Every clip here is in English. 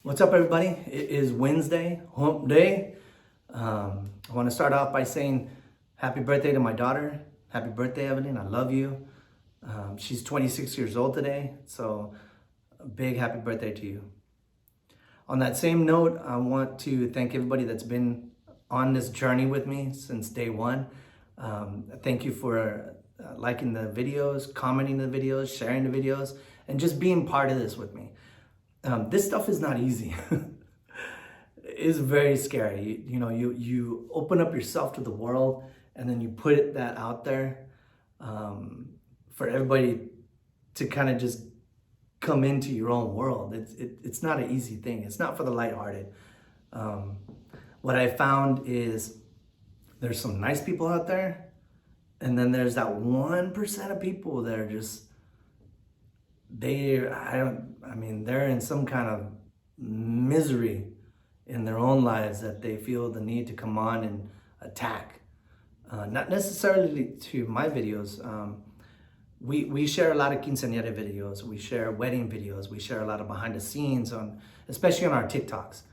What's up, everybody? It is Wednesday, hump day. I want to start off by saying happy birthday to my daughter. Happy birthday, Evelyn. I love you. She's 26 years old today, so a big happy birthday to you. On that same note, I want to thank everybody that's been on this journey with me since day one. Thank you for liking the videos, commenting the videos, sharing the videos, and just being part of this with me. This stuff is not easy. It's very scary. You open up yourself to the world, and then you put that out there for everybody to kind of just come into your own world. It's not an easy thing. It's not for the lighthearted. What I found is there's some nice people out there, and then there's that 1% of people that are just they're in some kind of misery in their own lives that they feel the need to come on and attack. Not necessarily to my videos. We share a lot of quinceañera videos. We share wedding videos. We share a lot of behind the scenes especially on our TikToks.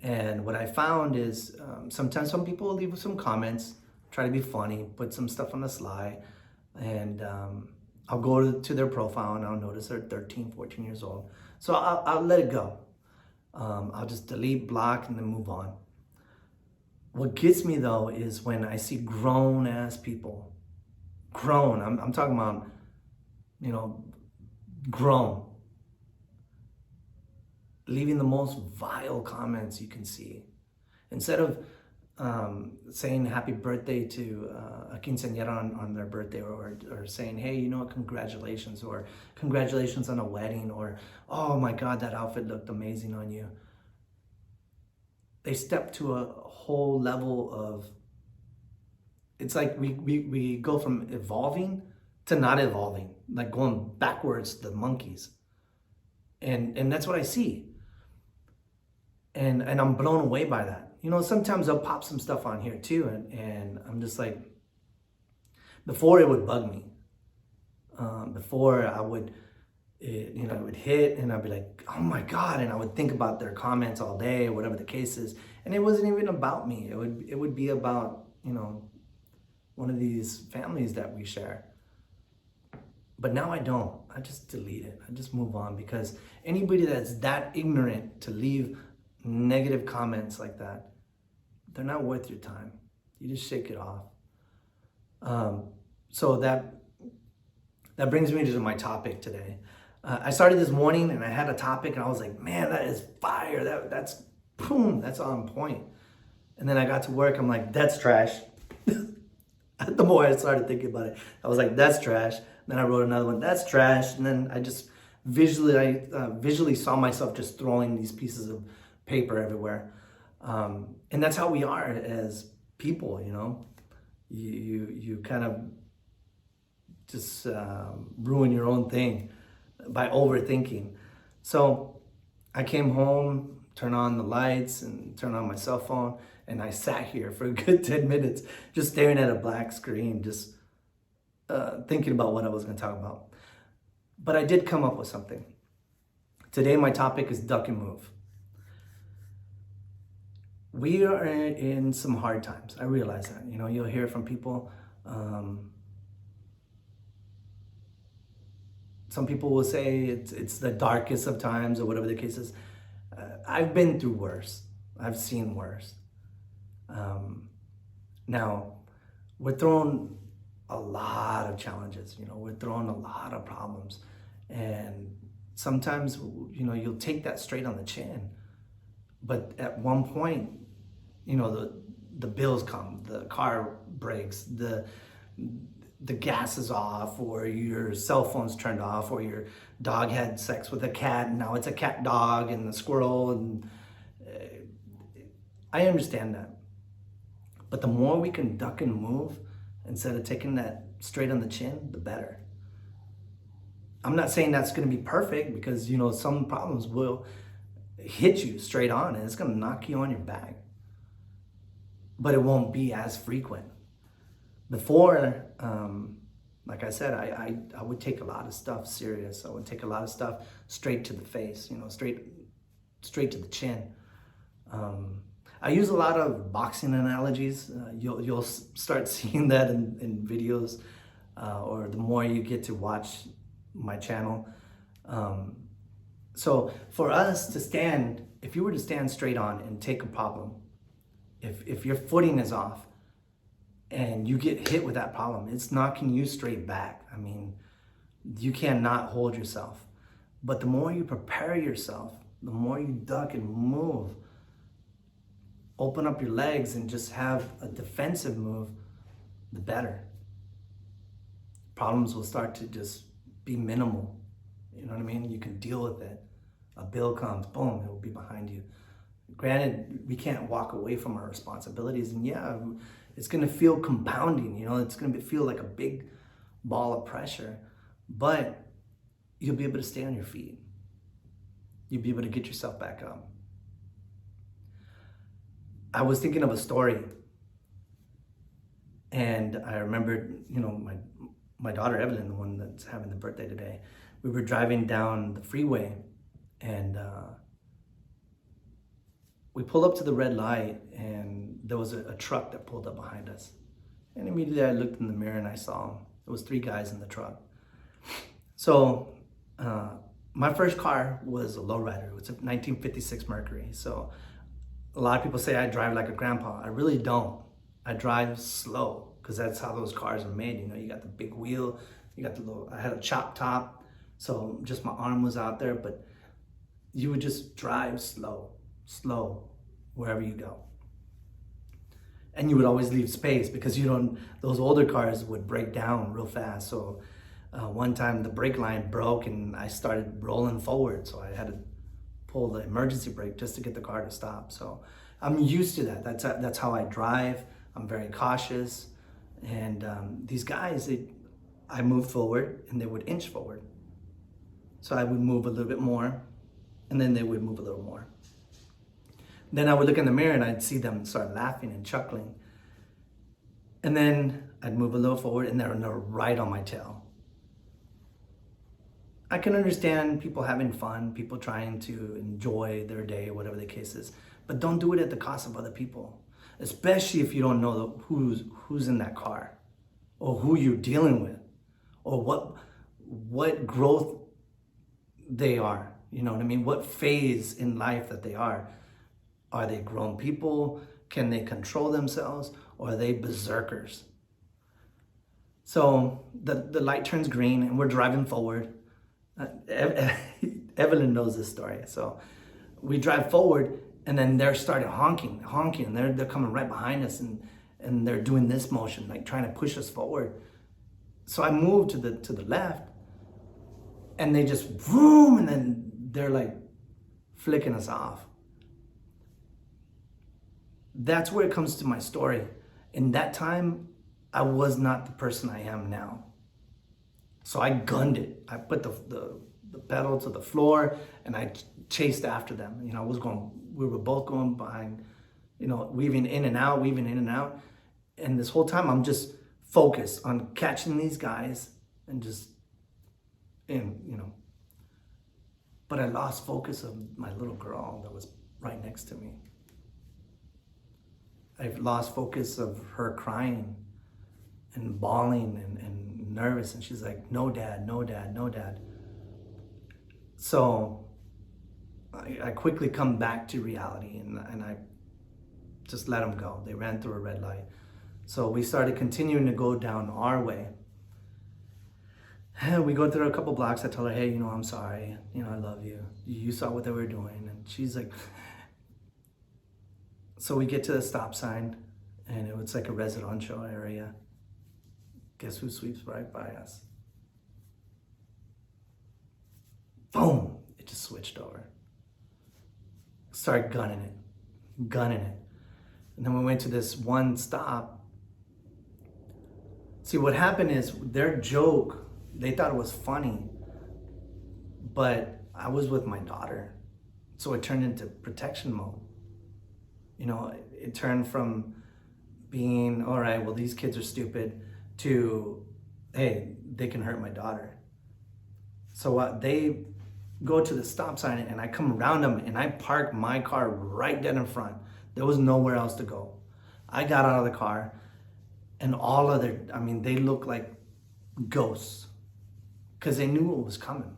And what I found is sometimes some people leave some comments, try to be funny, put some stuff on the sly, and I'll go to their profile and I'll notice they're 13, 14 years old. So I'll let it go. I'll just delete, block, and then move on. What gets me though is when I see grown ass people, I'm talking about, grown, leaving the most vile comments you can see. Instead of saying happy birthday to a quinceañera on their birthday, or saying, hey, congratulations, or congratulations on a wedding, or oh my God, that outfit looked amazing on you. They step to a whole level of, it's like we go from evolving to not evolving, like going backwards, the monkeys. And that's what I see. And I'm blown away by that. Sometimes I'll pop some stuff on here too, and I'm just like, before it would bug me. Before I would, it would hit, and I'd be like, oh my God, and I would think about their comments all day, or whatever the case is, and it wasn't even about me. It would be about, one of these families that we share. But now I don't. I just delete it. I just move on, because anybody that's that ignorant to leave negative comments like that, they're not worth your time. You just shake it off. So that brings me to my topic today. I started this morning and I had a topic and I was like, man, that is fire. That's on point. And then I got to work. I'm like, that's trash. The more I started thinking about it, I was like, that's trash. Then I wrote another one, that's trash. And then I just visually saw myself just throwing these pieces of paper everywhere. And that's how we are as people, you kind of just ruin your own thing by overthinking. So I came home, turned on the lights and turned on my cell phone, and I sat here for a good 10 minutes just staring at a black screen, just thinking about what I was going to talk about. But I did come up with something. Today my topic is duck and move. We are in some hard times. I realize that. You'll hear from people. Some people will say it's the darkest of times, or whatever the case is. I've been through worse. I've seen worse. Now, we're thrown a lot of challenges. We're thrown a lot of problems. And sometimes, you'll take that straight on the chin. But at one point, the bills come, the car breaks, the gas is off, or your cell phone's turned off, or your dog had sex with a cat and now it's a cat dog and a squirrel. And I understand that. But the more we can duck and move instead of taking that straight on the chin, the better. I'm not saying that's going to be perfect, because some problems will hit you straight on and it's going to knock you on your back, but it won't be as frequent. Before, like I said, I would take a lot of stuff serious. I would take a lot of stuff straight to the face, straight straight to the chin. I use a lot of boxing analogies. You'll start seeing that in videos, or the more you get to watch my channel. So for us to stand, if you were to stand straight on and take a problem, if your footing is off and you get hit with that problem, it's knocking you straight back. I mean, you cannot hold yourself. But the more you prepare yourself, the more you duck and move, open up your legs and just have a defensive move, the better. Problems will start to just be minimal. You know what I mean? You can deal with it. A bill comes, boom, it will be behind you. Granted, we can't walk away from our responsibilities, and yeah, it's gonna feel compounding, you know, it's gonna feel like a big ball of pressure, but you'll be able to stay on your feet. You'll be able to get yourself back up. I was thinking of a story, and I remembered, you know, my daughter Evelyn, the one that's having the birthday today, we were driving down the freeway, and we pulled up to the red light, and there was a truck that pulled up behind us. And immediately I looked in the mirror and I saw there was 3 guys in the truck. So my first car was a lowrider. It was a 1956 Mercury. So a lot of people say I drive like a grandpa. I really don't. I drive slow because that's how those cars are made. You know, you got the big wheel, you got the little, I had a chop top, so just my arm was out there, but you would just drive slow wherever you go. And you would always leave space because those older cars would break down real fast. So one time the brake line broke and I started rolling forward. So I had to pull the emergency brake just to get the car to stop. So I'm used to that. That's how I drive. I'm very cautious. And these guys, I moved forward and they would inch forward. So I would move a little bit more and then they would move a little more. Then I would look in the mirror and I'd see them start laughing and chuckling. And then I'd move a little forward and they're right on my tail. I can understand people having fun, people trying to enjoy their day, whatever the case is, but don't do it at the cost of other people, especially if you don't know who's in that car or who you're dealing with or what growth they are. You know what I mean? What phase in life that they are. Are they grown people? Can they control themselves? Or are they berserkers? So the light turns green and we're driving forward. Evelyn knows this story. So we drive forward and then they're starting honking, and they're coming right behind us and they're doing this motion, like trying to push us forward. So I move to the left and they just vroom, and then they're like flicking us off. That's where it comes to my story. In that time, I was not the person I am now. So I gunned it. I put the pedal to the floor and I chased after them. You know, we were both going behind, you know, weaving in and out. And this whole time I'm just focused on catching these guys and you know. But I lost focus of my little girl that was right next to me. I've lost focus of her crying and bawling and nervous. And she's like, no, dad, no, dad, no, dad. So I quickly come back to reality and I just let them go. They ran through a red light. So we started continuing to go down our way. We go through a couple blocks. I told her, hey, you know, I'm sorry. You know, I love you. You saw what they were doing. And she's like, so we get to the stop sign and it was like a residential area. Guess who sweeps right by us? Boom, it just switched over. Started gunning it. And then we went to this one stop. See, what happened is their joke, they thought it was funny, but I was with my daughter. So it turned into protection mode. You know, it turned from being, all right, well, these kids are stupid, to, hey, they can hurt my daughter. So they go to the stop sign and I come around them and I park my car right dead in front. There was nowhere else to go. I got out of the car and all of their, they looked like ghosts because they knew what was coming.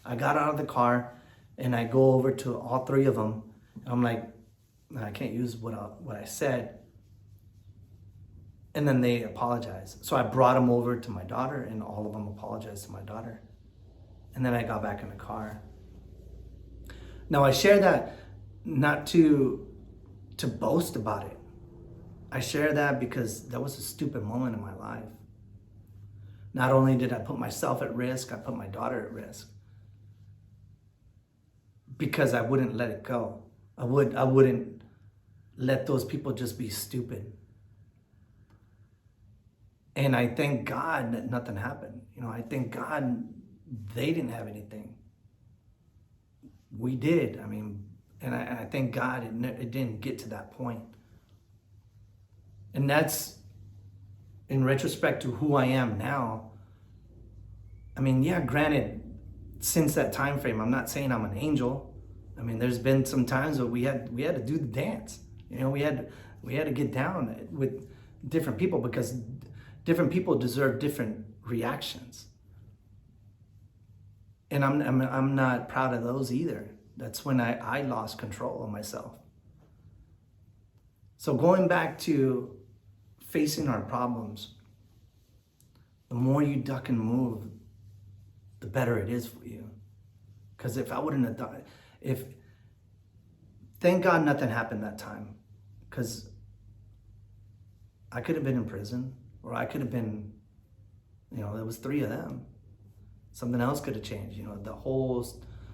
I got out of the car and I go over to all three of them. I'm like, I can't use what I said. And then they apologized. So I brought them over to my daughter and all of them apologized to my daughter. And then I got back in the car. Now I share that not to boast about it. I share that because that was a stupid moment in my life. Not only did I put myself at risk, I put my daughter at risk. Because I wouldn't let it go. I wouldn't let those people just be stupid. And I thank God that nothing happened. I thank God they didn't have anything. We did. And I thank God it didn't get to that point. And that's in retrospect to who I am now. Yeah, granted, since that time frame, I'm not saying I'm an angel. There's been some times where we had to do the dance. We had to get down with different people because different people deserve different reactions. And I'm not proud of those either. That's when I lost control of myself. So going back to facing our problems, the more you duck and move, the better it is for you. Because if I wouldn't have done it, thank God nothing happened that time. Because I could have been in prison, or I could have been, there was three of them. Something else could have changed. The whole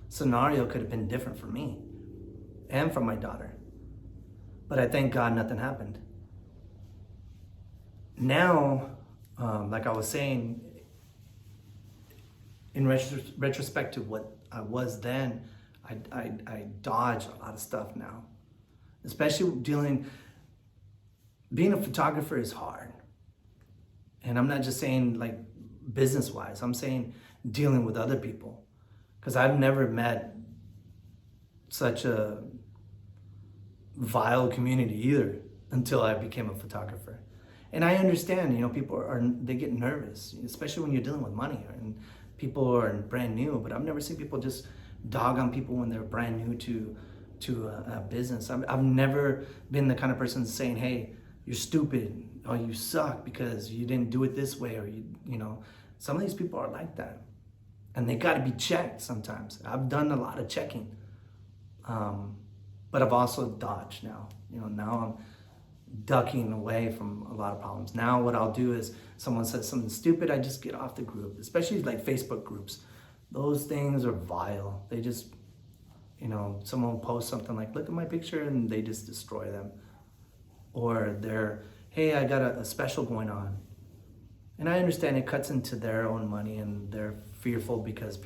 scenario could have been different for me and for my daughter. But I thank God nothing happened. Now, like I was saying, in retrospect to what I was then, I dodge a lot of stuff now. Especially being a photographer is hard. And I'm not just saying like business-wise, I'm saying dealing with other people. Because I've never met such a vile community either until I became a photographer. And I understand, people they get nervous, especially when you're dealing with money and people are brand new. But I've never seen people just dog on people when they're brand new to a business. I've never been the kind of person saying, hey, you're stupid, or you suck because you didn't do it this way, or some of these people are like that. And they got to be checked sometimes. I've done a lot of checking. But I've also dodged now. Now I'm ducking away from a lot of problems. Now what I'll do is someone says something stupid, I just get off the group, especially like Facebook groups. Those things are vile. They just, someone will post something like, look at my picture, and they just destroy them. Or they're, hey, I got a special going on. And I understand it cuts into their own money and they're fearful because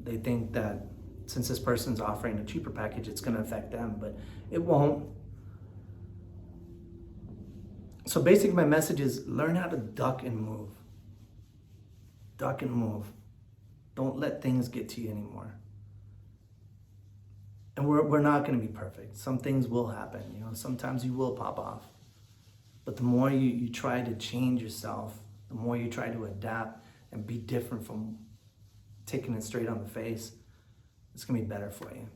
they think that since this person's offering a cheaper package, it's gonna affect them, but it won't. So basically my message is learn how to duck and move. Duck and move. Don't let things get to you anymore. And we're not gonna be perfect. Some things will happen, sometimes you will pop off. But the more you try to change yourself, the more you try to adapt and be different from taking it straight on the face, it's gonna be better for you.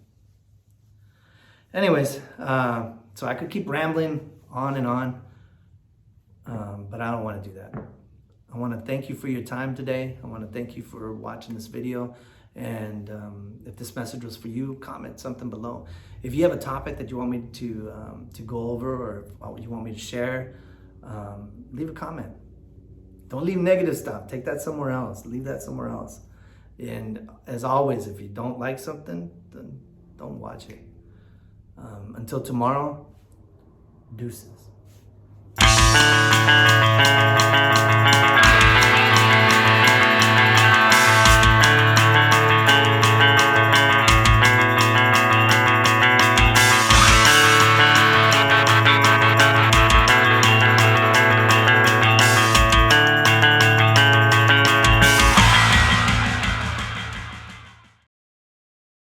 Anyways, so I could keep rambling on and on, but I don't wanna do that. I wanna thank you for your time today. I wanna thank you for watching this video. And if this message was for you, comment something below. If you have a topic that you want me to go over, or you want me to share, leave a comment. Don't leave negative stuff. Take that somewhere else. Leave that somewhere else. And as always, if you don't like something, then don't watch it. Until tomorrow, deuces.